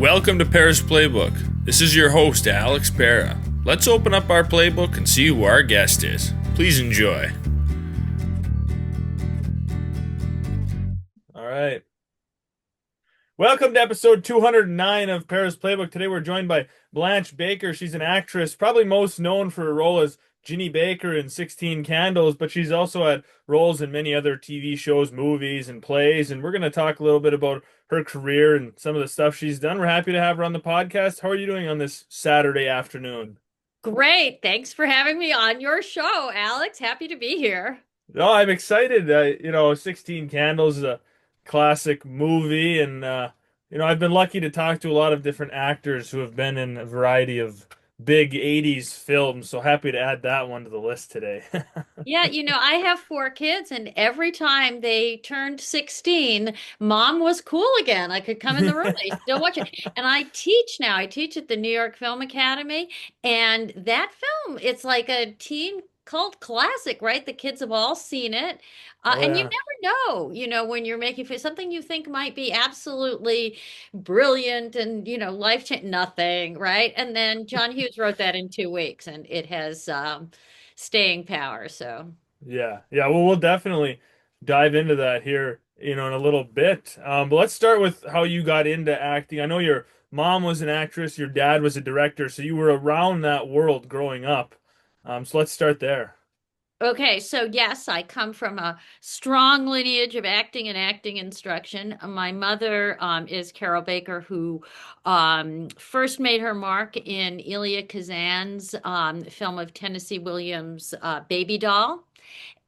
Welcome to Pera's Playbook. This is your host, Alex Pera. Let's open up our playbook and see who our guest is. Please enjoy. All right. Welcome to episode 209 of Pera's Playbook. Today we're joined by Blanche Baker. She's an actress, probably most known for her role as Ginny Baker in 16 Candles, but she's also had roles in many other TV shows, movies, and plays. And we're going to talk a little bit about her career and some of the stuff she's done. We're happy to have her on the podcast. How are you doing on this Saturday afternoon? Great. Thanks for having me on your show, Alex. Happy to be here. Oh, I'm excited. 16 Candles is a classic movie, and I've been lucky to talk to a lot of different actors who have been in a variety of big 80s films, so happy to add that one to the list today. Yeah, I have four kids, and every time they turned 16, mom was cool again. I could come in the room, they still watch it. And I teach now. I teach at the New York Film Academy, and that film, it's like a teen cult classic, right? The kids have all seen it. Oh And you yeah. never know, when you're making something you think might be absolutely brilliant and, life-changing, nothing, right? And then John Hughes wrote that in 2 weeks, and it has staying power. So, Yeah. Yeah, well we'll definitely dive into that here, in a little bit. But let's start with how you got into acting. I know your mom was an actress, your dad was a director, so you were around that world growing up. So let's start there. okay, so yes, I come from a strong lineage of acting and acting instruction. My mother is Carol Baker, who first made her mark in Elia Kazan's film of Tennessee Williams' Baby Doll.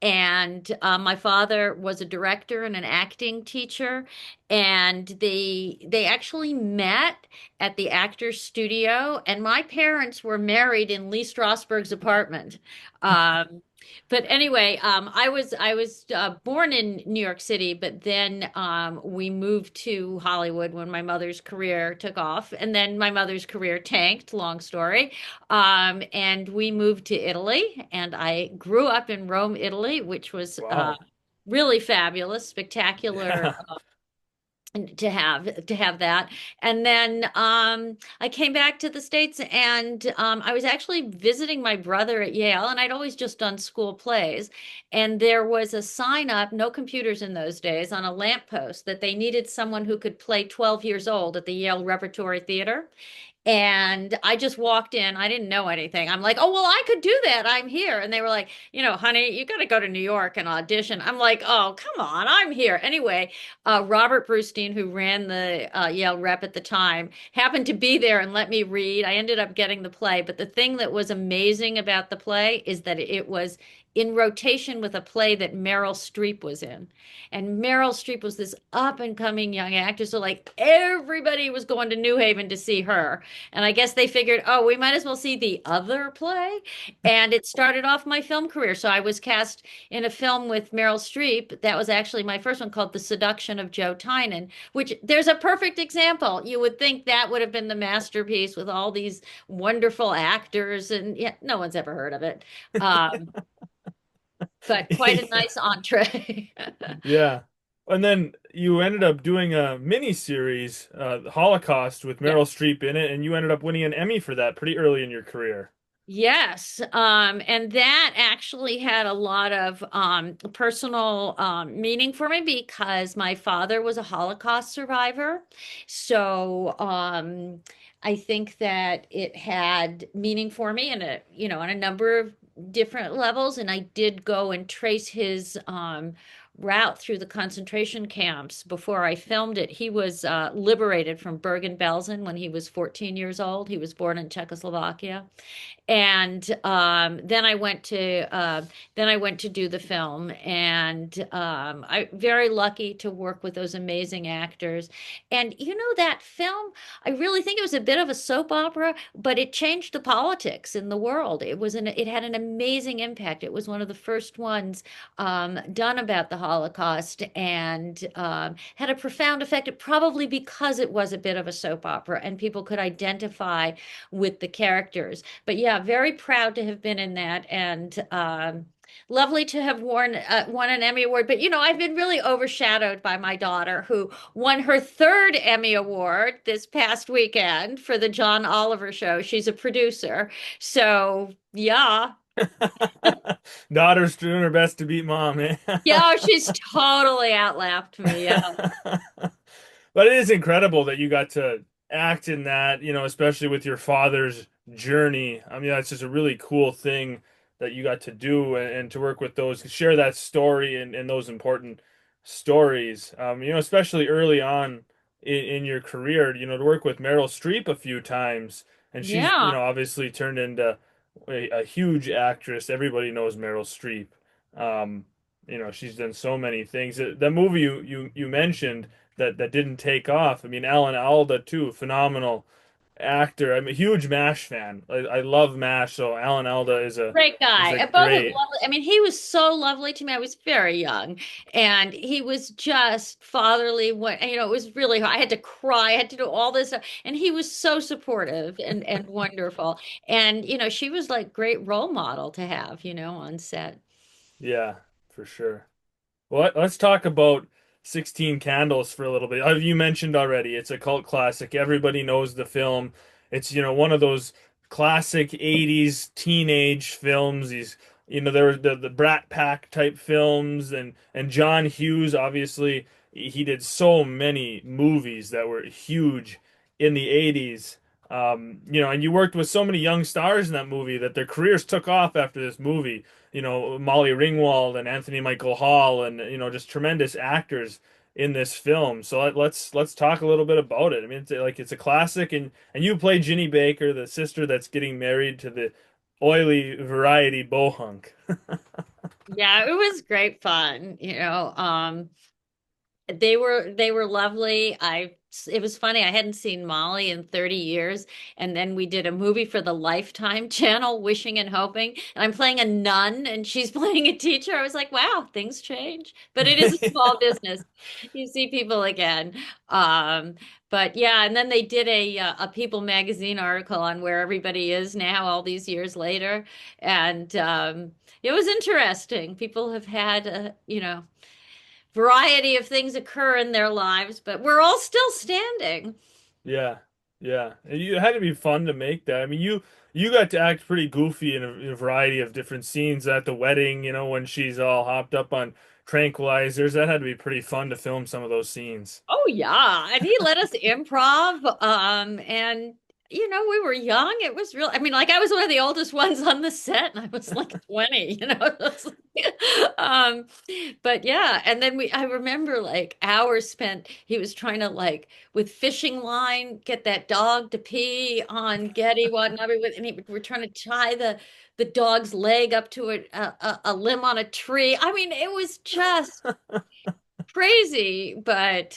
And my father was a director and an acting teacher, and they actually met at the Actors Studio. And my parents were married in Lee Strasberg's apartment. Um, but anyway, I was born in New York City, but then we moved to Hollywood when my mother's career took off, and then my mother's career tanked. Long story. And we moved to Italy, and I grew up in Rome, Italy, which was Wow. really fabulous, spectacular Yeah. to have that. And then I came back to the States, and I was actually visiting my brother at Yale, and I'd always just done school plays. And there was a sign up, no computers in those days, on a lamppost that they needed someone who could play 12 years old at the Yale Repertory Theater. And I just walked in. I didn't know anything. I'm like, oh, well, I could do that. I'm here. And they were like, honey, you got to go to New York and audition. I'm like, oh, come on. I'm here. Anyway, Robert Brustein, who ran the Yale Rep at the time, happened to be there and let me read. I ended up getting the play. But the thing that was amazing about the play is that it was in rotation with a play that Meryl Streep was in. And Meryl Streep was this up and coming young actor. So, like, everybody was going to New Haven to see her. And I guess they figured, oh, we might as well see the other play. And it started off my film career. So I was cast in a film with Meryl Streep. That was actually my first one, called The Seduction of Joe Tynan, which there's a perfect example. You would think that would have been the masterpiece with all these wonderful actors. And yeah, no one's ever heard of it. Um, but quite a Yeah. nice entree. Yeah. And then you ended up doing a mini series, The Holocaust, with Yeah. Meryl Streep in it, and you ended up winning an Emmy for that pretty early in your career. Yes, and that actually had a lot of personal meaning for me because my father was a Holocaust survivor. So I think that it had meaning for me in on a number of different levels. And I did go and trace his route through the concentration camps before I filmed it. He was liberated from Bergen-Belsen when he was 14 years old. He was born in Czechoslovakia. And then I went to do the film, and I very lucky to work with those amazing actors. And that film, I really think it was a bit of a soap opera, but it changed the politics in the world. It had an amazing impact. It was one of the first ones done about the Holocaust, and had a profound effect, probably because it was a bit of a soap opera and people could identify with the characters. But yeah, very proud to have been in that. And lovely to have won an Emmy Award. But I've been really overshadowed by my daughter, who won her third Emmy Award this past weekend for the John Oliver show. She's a producer. So, yeah. Daughter's doing her best to beat mom, eh? Yeah, she's totally outlaughed me. Yeah. But it is incredible that you got to act in that, especially with your father's journey. I mean, that's just a really cool thing that you got to do and to work with those, share that story and those important stories. Especially early on in your career, to work with Meryl Streep a few times. And she's, Yeah. obviously turned into a huge actress. Everybody knows Meryl Streep. Um, she's done so many things. The movie you mentioned that didn't take off. I mean, Alan Alda too, phenomenal actor. I'm a huge MASH fan. I love MASH, so Alan Alda Great is guy. a And both of great. lovely. I mean, he was so lovely to me. I was very young, and he was just fatherly. It was really hard. I had to cry. I had to do all this stuff, and he was so supportive and wonderful. And she was like great role model to have, on set. Yeah, for sure. Well, let's talk about 16 Candles for a little bit. You mentioned already, it's a cult classic. Everybody knows the film. It's, one of those classic 80s teenage films. There were the Brat Pack type films and John Hughes, obviously, he did so many movies that were huge in the 80s. And you worked with so many young stars in that movie that their careers took off after this movie. Molly Ringwald and Anthony Michael Hall and just tremendous actors in this film. So let's talk a little bit about it. I mean, it's a classic, and you play Ginny Baker, the sister that's getting married to the oily variety bohunk. Yeah, it was great fun. They were lovely. It was funny. I hadn't seen Molly in 30 years, and then we did a movie for the Lifetime channel, Wishing and Hoping, and I'm playing a nun and she's playing a teacher. I was like, wow, things change. But it is a small business. You see people again. Um, but yeah, and then they did a People magazine article on where everybody is now all these years later, and it was interesting. People have had variety of things occur in their lives, but we're all still standing. Yeah, yeah. It had to be fun to make that. I mean, you got to act pretty goofy in a variety of different scenes at the wedding. When she's all hopped up on tranquilizers. That had to be pretty fun to film some of those scenes. Oh yeah, and he let us improv. And we were young. It was real. I mean, like I was one of the oldest ones on the set, and I was like 20. It was um, but yeah, and then I remember like hours spent. He was trying to like with fishing line get that dog to pee on Getty Watanabe with, and we're trying to tie the dog's leg up to a limb on a tree. I mean, it was just crazy, but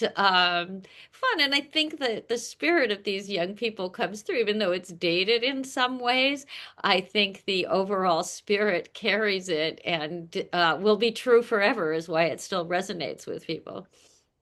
fun. And I think that the spirit of these young people comes through, even though it's dated in some ways. I think the overall spirit carries it and will be true forever, is why it still resonates with people.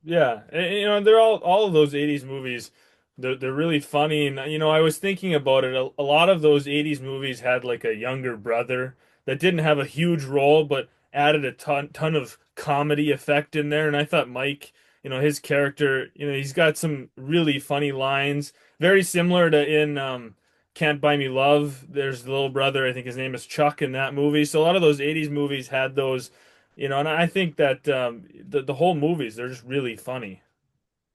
Yeah, and, they're all of those 80s movies. They're really funny, and I was thinking about it. A lot of those 80s movies had like a younger brother that didn't have a huge role, but added a ton of comedy effect in there. And I thought Mike, his character, he's got some really funny lines, very similar to in Can't Buy Me Love. There's the little brother, I think his name is Chuck in that movie. So a lot of those 80s movies had those. And I think that the whole movies, they're just really funny.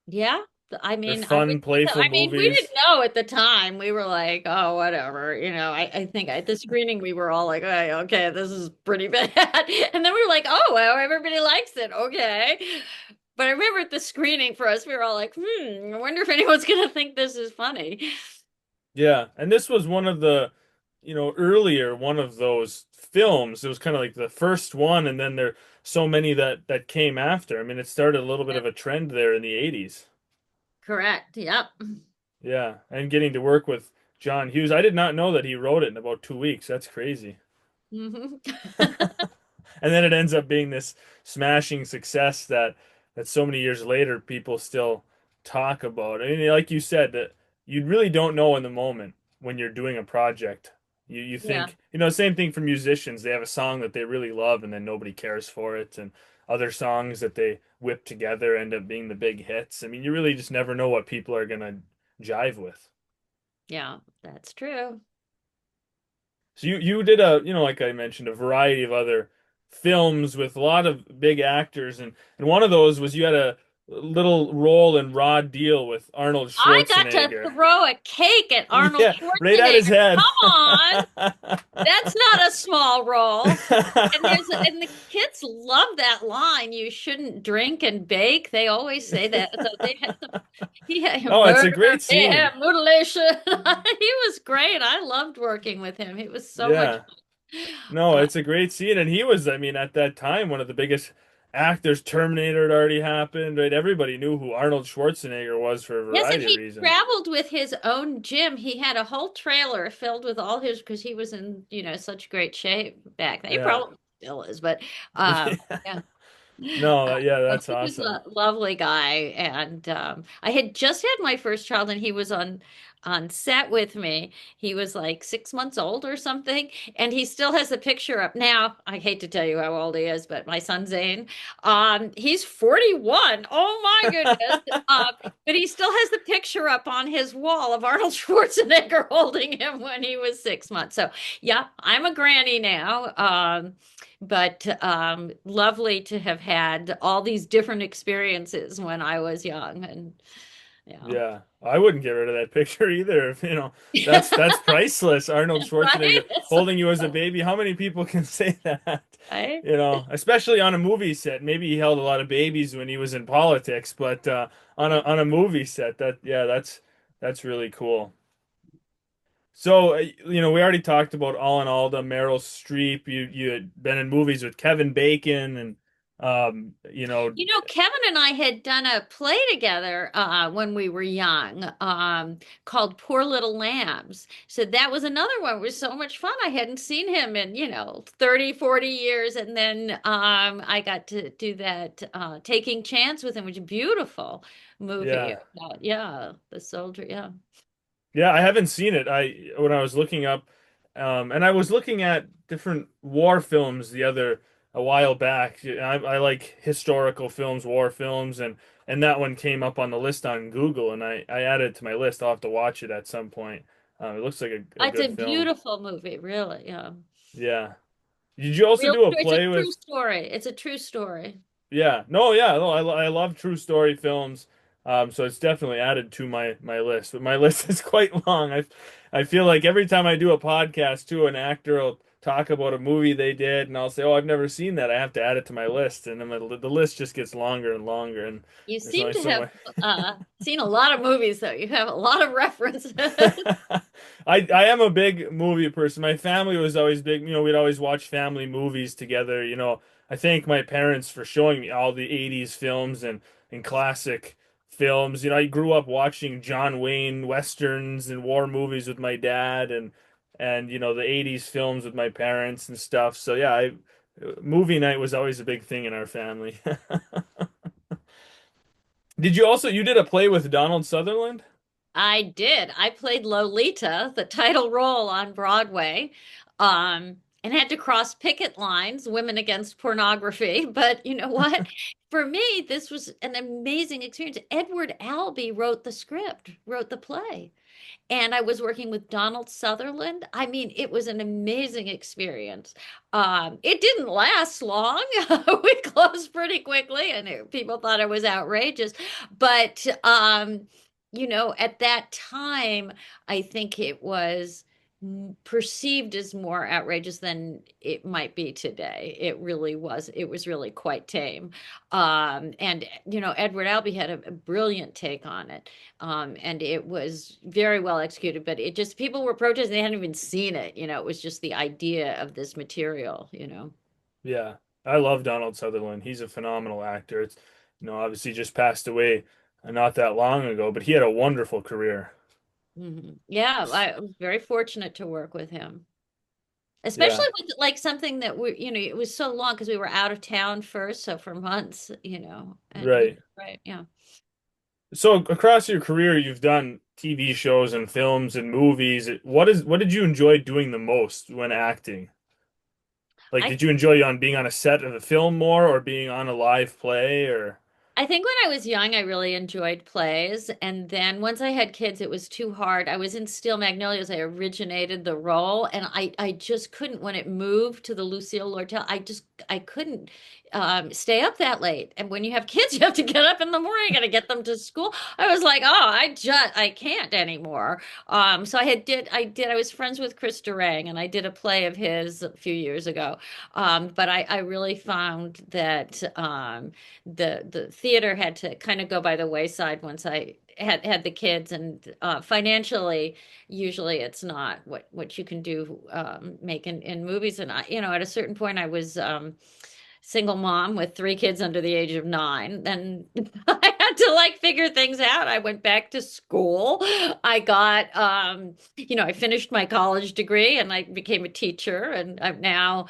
Yeah. I They're mean, I would fun, think so. playful I mean, we didn't movies. know at the time. We were like, oh, whatever. I think at the screening, we were all like, hey, okay, this is pretty bad. And then we were like, oh, well, everybody likes it. Okay. But I remember at the screening for us, we were all like, I wonder if anyone's going to think this is funny. Yeah, and this was one of the, earlier one of those films. It was kind of like the first one, and then there so many that came after. I mean, it started a little bit Yep. of a trend there in the 80s. Correct. Yep. Yeah, and getting to work with John Hughes. I did not know that he wrote it in about 2 weeks. That's crazy. hmm And then it ends up being this smashing success that so many years later people still talk about. I mean, like you said, that you really don't know in the moment when you're doing a project, You Yeah. think, same thing for musicians. They have a song that they really love and then nobody cares for it, and other songs that they whip together end up being the big hits. I mean, you really just never know what people are gonna jive with. Yeah, that's true. So you did a, like I mentioned, a variety of other films with a lot of big actors, and one of those was you had a little role in Raw Deal with Arnold I got to Schwarzenegger. throw a cake at Arnold Yeah, right at his Schwarzenegger. head. Come on. That's not a small role. And the kids love that line, you shouldn't drink and bake. They always say that. So they had some he had Oh, it's murder, a great scene. mayhem, mutilation. He was great. I loved working with him. He was so much Yeah. No, fun. it's a great scene, and he was, I mean, at that time, one of the biggest actors. Terminator had already happened, right? Everybody knew who Arnold Schwarzenegger was for a Yes, and variety of he reasons. traveled with his own gym. He had a whole trailer filled with all his because he was in, such great shape back then. He Yeah. probably still is, but yeah. No, yeah, But that's he was awesome. a lovely guy, and I had just had my first child, and he was on set with me. He was like 6 months old or something, and he still has the picture up now. I hate to tell you how old he is, but my son Zane, he's 41. Oh my goodness! But he still has the picture up on his wall of Arnold Schwarzenegger holding him when he was 6 months. So yeah, I'm a granny now. But lovely to have had all these different experiences when I was young, and yeah. Yeah, I wouldn't get rid of that picture either. If, that's priceless. Arnold Right? Schwarzenegger holding you as a baby. How many people can say that? Right? Especially on a movie set. Maybe he held a lot of babies when he was in politics, but on a movie set, that's really cool. So, we already talked about All in All, the Meryl Streep. You had been in movies with Kevin Bacon, and Kevin and I had done a play together when we were young, called Poor Little Lambs. So that was another one. It was so much fun. I hadn't seen him in, 30, 40 years. And then I got to do that Taking Chance with him, which is a beautiful movie. yeah. Yeah, the soldier. Yeah. Yeah, I haven't seen it. When I was looking up, and I was looking at different war films a while back. I like historical films, war films, and that one came up on the list on Google, and I added it to my list. I'll have to watch it at some point. It looks like a It's a good film. beautiful movie, really. Yeah. Yeah. Did you also Real, do a it's a play true with? story. It's a true story. Yeah. No, yeah. No, I love true story films. So it's definitely added to my list. But my list is quite long. I feel like every time I do a podcast too, an actor will talk about a movie they did, and I'll say, "Oh, I've never seen that. I have to add it to my list." And then the list just gets longer and longer, and You there's seem only to so have much. seen a lot of movies, though. You have a lot of references. I am a big movie person. My family was always big. We'd always watch family movies together. I thank my parents for showing me all the 80s films and classic films. I grew up watching John Wayne westerns and war movies with my dad, and the 80s films with my parents and stuff. So yeah, movie night was always a big thing in our family. You did a play with Donald Sutherland? I did. I played Lolita, the title role on Broadway, and had to cross picket lines, women against pornography. But you know what? For me, this was an amazing experience. Edward Albee wrote the script, wrote the play. And I was working with Donald Sutherland. I mean, it was an amazing experience. It didn't last long. We closed pretty quickly, and people thought it was outrageous. But at that time, I think it was perceived as more outrageous than it might be today. It really was. It was really quite tame. And Edward Albee had a brilliant take on it. And it was very well executed, but it just people were protesting, they hadn't even seen it. It was just the idea of this material. Yeah, I love Donald Sutherland. He's a phenomenal actor. It's, obviously just passed away not that long ago, but he had a wonderful career. Yeah, I was very fortunate to work with him. Especially Yeah, with like something that it was so long because we were out of town first, so for months, and he was right. right, yeah. So across your career, you've done TV shows and films and movies. What did you enjoy doing the most when acting? Like, I did you enjoy on being on a set of a film more or being on a live play or I think when I was young, I really enjoyed plays. And then once I had kids, it was too hard. I was in Steel Magnolias. I originated the role, and I just couldn't, when it moved to the Lucille Lortel, I couldn't stay up that late. And when you have kids, you have to get up in the morning, you got to get them to school. I was like, oh, I can't anymore. So I was friends with Chris Durang, and I did a play of his a few years ago. But I really found that, the theater had to kind of go by the wayside once I had the kids, and financially, usually it's not what you can do, make in movies. And at a certain point, I was single mom with three kids under the age of 9. Then I had to like figure things out. I went back to school. I got, I finished my college degree and I became a teacher, and I'm now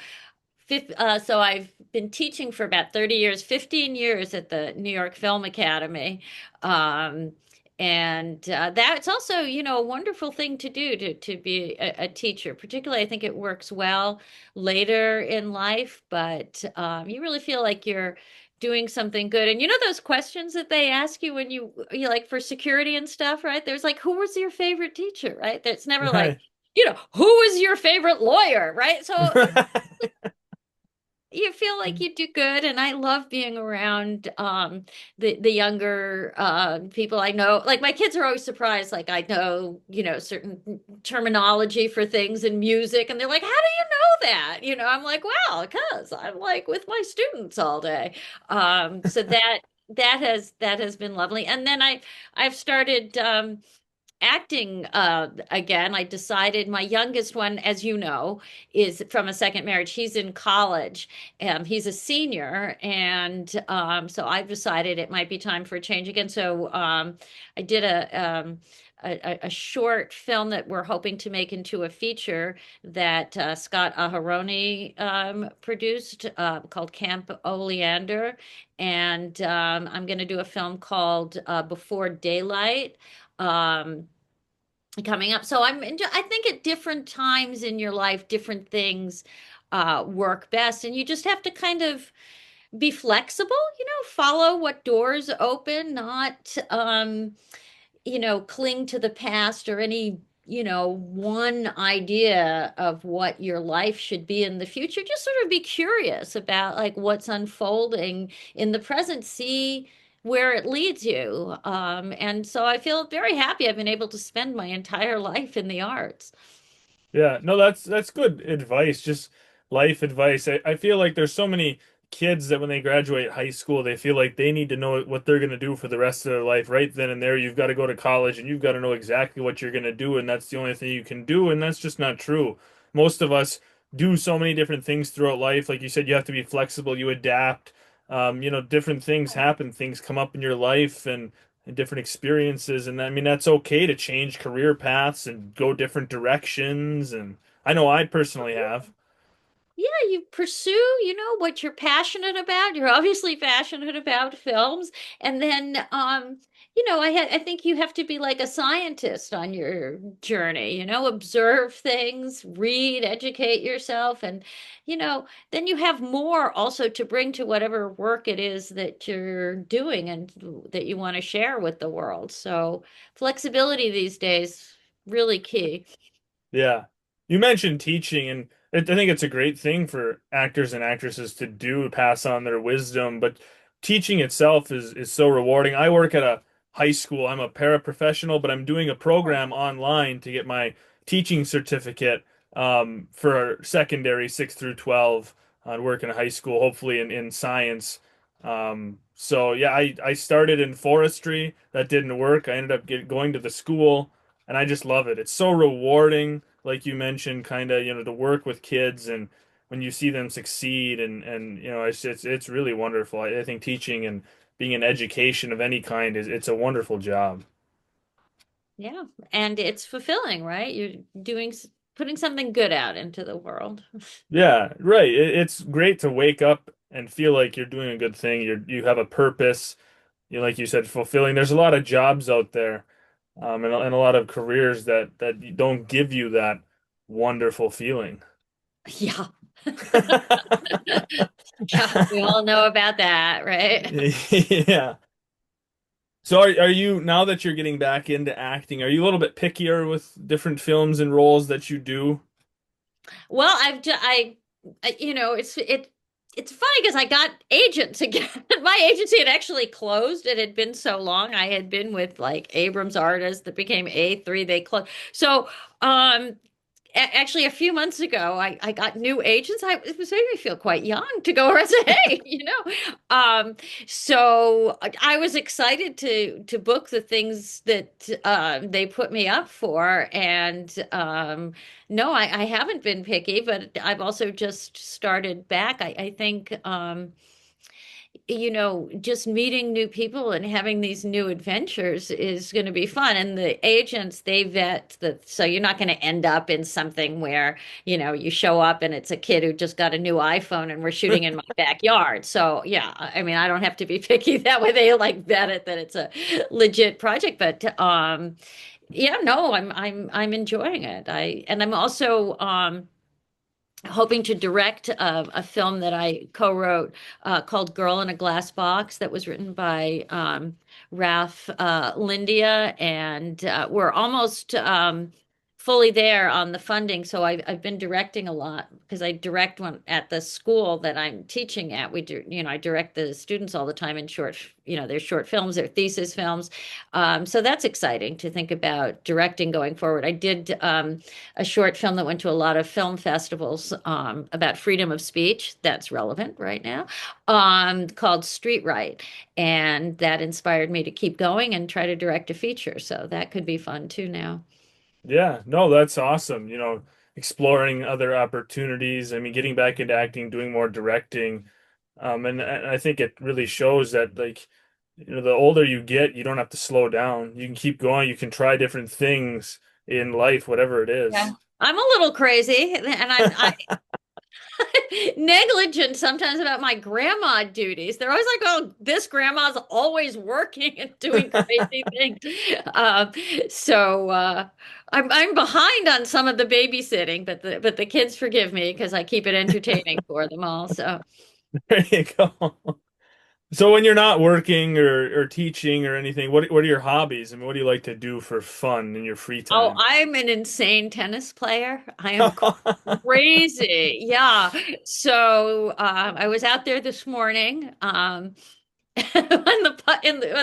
so I've been teaching for about 30 years, 15 years at the New York Film Academy. Um, and that's also, a wonderful thing to do, to be a teacher. Particularly, I think it works well later in life, but you really feel like you're doing something good. And those questions that they ask you when you like for security and stuff, right? There's like, who was your favorite teacher, right? That's never like, right? who was your favorite lawyer, right? So you feel like you do good, and I love being around the younger people. I know, like my kids are always surprised, like I know, certain terminology for things in music, and they're like, how do you know that? I'm like, well, because I'm like with my students all day. So that has been lovely. And then I've started acting again. I decided, my youngest one, as you know, is from a second marriage. He's in college. He's a senior, and so I've decided it might be time for a change again. So I did a short film that we're hoping to make into a feature that Scott Aharoni produced, called Camp Oleander. And I'm going to do a film called Before Daylight, um, coming up. So I think at different times in your life, different things work best. And you just have to kind of be flexible, follow what doors open, not cling to the past or any, one idea of what your life should be in the future. Just sort of be curious about like what's unfolding in the present, see where it leads you. And so I feel very happy I've been able to spend my entire life in the arts. Yeah, no, that's good advice, just life advice. I feel like there's so many kids that when they graduate high school, they feel like they need to know what they're going to do for the rest of their life. Right then and there, you've got to go to college and you've got to know exactly what you're going to do, and that's the only thing you can do, and that's just not true. Most of us do so many different things throughout life. Like you said, you have to be flexible, you adapt. Different things happen, things come up in your life and different experiences. And I mean, that's okay to change career paths and go different directions. And I know I personally have. Yeah, you pursue, what you're passionate about. You're obviously passionate about films. And then I think you have to be like a scientist on your journey, observe things, read, educate yourself, and then you have more also to bring to whatever work it is that you're doing and that you want to share with the world. So flexibility these days, really key. Yeah. You mentioned teaching, and I think it's a great thing for actors and actresses to do, pass on their wisdom, but teaching itself is so rewarding. I work at a high school. I'm a paraprofessional, but I'm doing a program online to get my teaching certificate for secondary 6 through 12. I work in a high school, hopefully in science. So yeah, I started in forestry. That didn't work. I ended up going to the school and I just love it. It's so rewarding, like you mentioned, kind of, to work with kids and when you see them succeed and it's really wonderful. I think teaching and being in education of any kind it's a wonderful job. Yeah, and it's fulfilling, right? You're putting something good out into the world. Yeah, right. It's great to wake up and feel like you're doing a good thing. You have a purpose. Like you said, fulfilling. There's a lot of jobs out there. and a lot of careers that don't give you that wonderful feeling. Yeah. Yeah, we all know about that, right? Yeah. So are you now that you're getting back into acting, are you a little bit pickier with different films and roles that you do? Well, it's funny because I got agents again. My agency had actually closed. It had been so long. I had been with like Abrams Artists that became A3. They closed. So, um, actually, a few months ago, I got new agents. It was making me feel quite young to go around and say, hey, so I was excited to book the things that they put me up for. And no, I haven't been picky, but I've also just started back. I think just meeting new people and having these new adventures is going to be fun. And the agents, they vet so you're not going to end up in something where, you show up and it's a kid who just got a new iPhone and we're shooting in my backyard. So yeah, I mean, I don't have to be picky that way. They like vet it that it's a legit project, but yeah, no, I'm enjoying it. I'm also hoping to direct a film that I co-wrote called Girl in a Glass Box that was written by Ralph Lindia, and we're almost fully there on the funding. So I've been directing a lot because I direct one at the school that I'm teaching at. We do, I direct the students all the time in their short films, their thesis films. So that's exciting to think about directing going forward. I did a short film that went to a lot of film festivals about freedom of speech. That's relevant right now, called Street Right. And that inspired me to keep going and try to direct a feature. So that could be fun too now. Yeah, no, that's awesome. Exploring other opportunities. I mean, getting back into acting, doing more directing. And I think it really shows that like, the older you get, you don't have to slow down. You can keep going. You can try different things in life, whatever it Yeah. is. I'm a little crazy, and I'm negligent sometimes about my grandma duties. They're always like, "Oh, this grandma's always working and doing crazy things." Um, so I'm behind on some of the babysitting, but the kids forgive me because I keep it entertaining for them all. So. There you go. So when you're not working or teaching or anything, what are your hobbies? I mean, what do you like to do for fun in your free Oh, time? I'm an insane tennis player. I am crazy. Yeah. So I was out there this morning. In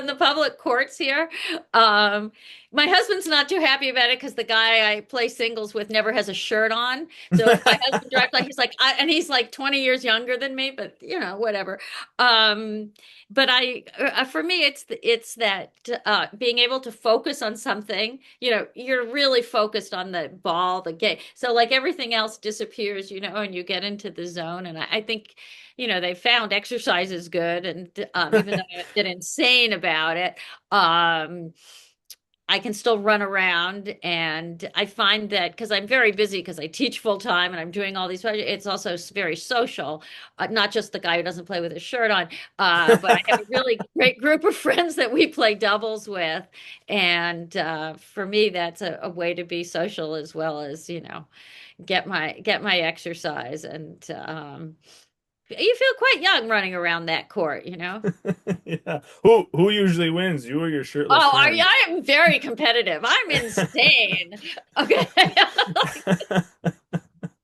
the public courts here. Um, my husband's not too happy about it because the guy I play singles with never has a shirt on. So if my husband drives like and he's like 20 years younger than me, but whatever. Um, but for me, it's that being able to focus on something. You're really focused on the ball, the game. So like everything else disappears, and you get into the zone. And I think they found exercise is good. And even though I get insane about it, um, I can still run around. And I find that because I'm very busy because I teach full time and I'm doing all these projects, it's also very social, not just the guy who doesn't play with his shirt on. But I have a really great group of friends that we play doubles with. And for me, that's a way to be social as well as, get my exercise. And you feel quite young running around that court. Yeah. Who usually wins, you or your shirtless Oh, friend? I am very competitive. I'm insane. Okay.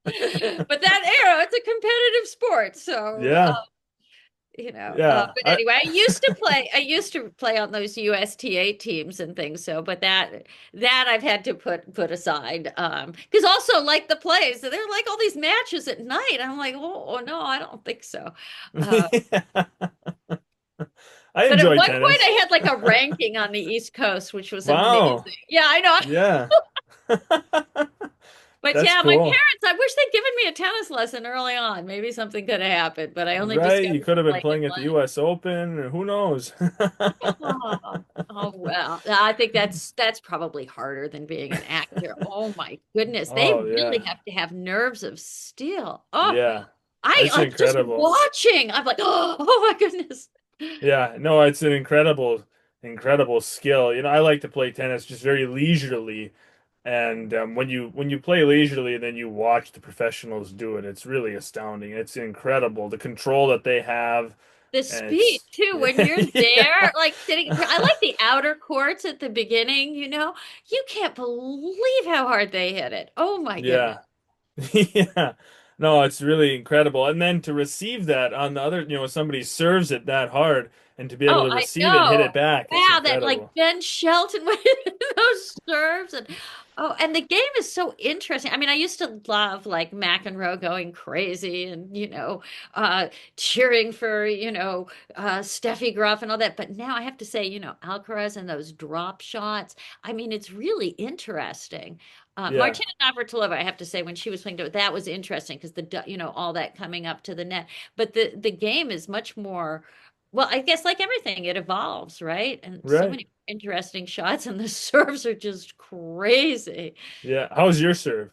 But that arrow, it's a competitive sport. So, Yeah. Yeah. but anyway, I used to play on those USTA teams and things. So, but that I've had to put aside. Because also like the plays, so they're like all these matches at night. I'm like, oh no, I don't think so. Uh, I But at enjoy one point, tennis. I had like a ranking on the East Coast, which was Wow. amazing. Yeah, I know. Yeah. But That's yeah, my cool. parents, I wish they'd given me a tennis lesson early on. Maybe something could have happened, but I only Right. You discovered could it have been playing at playing at the Blanche. US Open, or who knows? Oh well. I think that's probably harder than being an actor. Oh my goodness. They Oh really yeah. have to have nerves of steel. Oh, Yeah. I That's like just incredible. watching. I'm like, oh my goodness. Yeah, no, it's an incredible. incredible skill. I like to play tennis just very leisurely, and when you play leisurely, then you watch the professionals do it. It's really astounding. It's incredible the control that they have, The and speed it's too, when you're there, yeah, like sitting, I like the outer courts at the beginning, you can't believe how hard they hit it. Oh my goodness. yeah. Yeah. No, it's really incredible. And then to receive that on the other, somebody serves it that hard and to be able Oh, to I receive it and hit know. it back, it's Wow, that like incredible. Ben Shelton with those serves and the game is so interesting. I mean, I used to love like McEnroe going crazy and cheering for Steffi Graf and all that. But now I have to say, Alcaraz and those drop shots. I mean, it's really interesting. Yeah. Martina Navratilova, I have to say, when she was playing, that was interesting because all that coming up to the net. But the game is much more. Well, I guess like everything, it evolves, right? And so Right. many interesting shots, and the serves are just crazy. Yeah. How's your serve?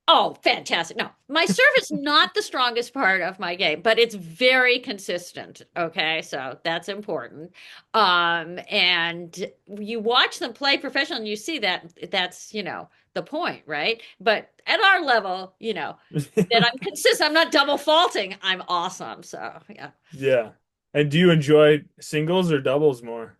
Oh, fantastic. No, my serve is not the strongest part of my game, but it's very consistent. Okay, so that's important. And you watch them play professional and you see that's, the point, right? But at our level, that I'm consistent, I'm not double faulting, I'm awesome. So, yeah. Yeah. And do you enjoy singles or doubles more?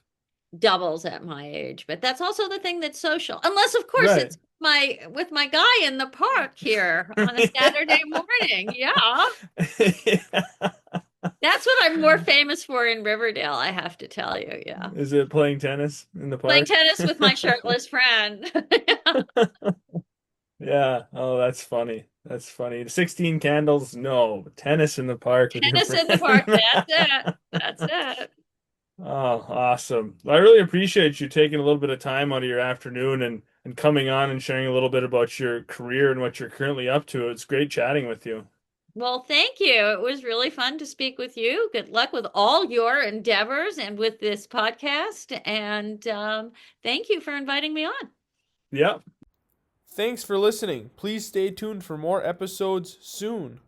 Doubles at my age, but that's also the thing that's social. Unless, of course, Right. it's my with my guy in the park here on a Saturday morning. Yeah. Yeah. That's what I'm more famous for in Riverdale, I have to tell you. Yeah. Is it playing tennis in the Playing park? tennis with my shirtless friend. Yeah. Oh, that's funny. That's funny. 16 candles? No. Tennis in the park with your Tennis in the park. friend. That's it. That's it. Oh, awesome. I really appreciate you taking a little bit of time out of your afternoon and coming on and sharing a little bit about your career and what you're currently up to. It's great chatting with you. Well, thank you. It was really fun to speak with you. Good luck with all your endeavors and with this podcast. And thank you for inviting me on. Yep. Thanks for listening. Please stay tuned for more episodes soon.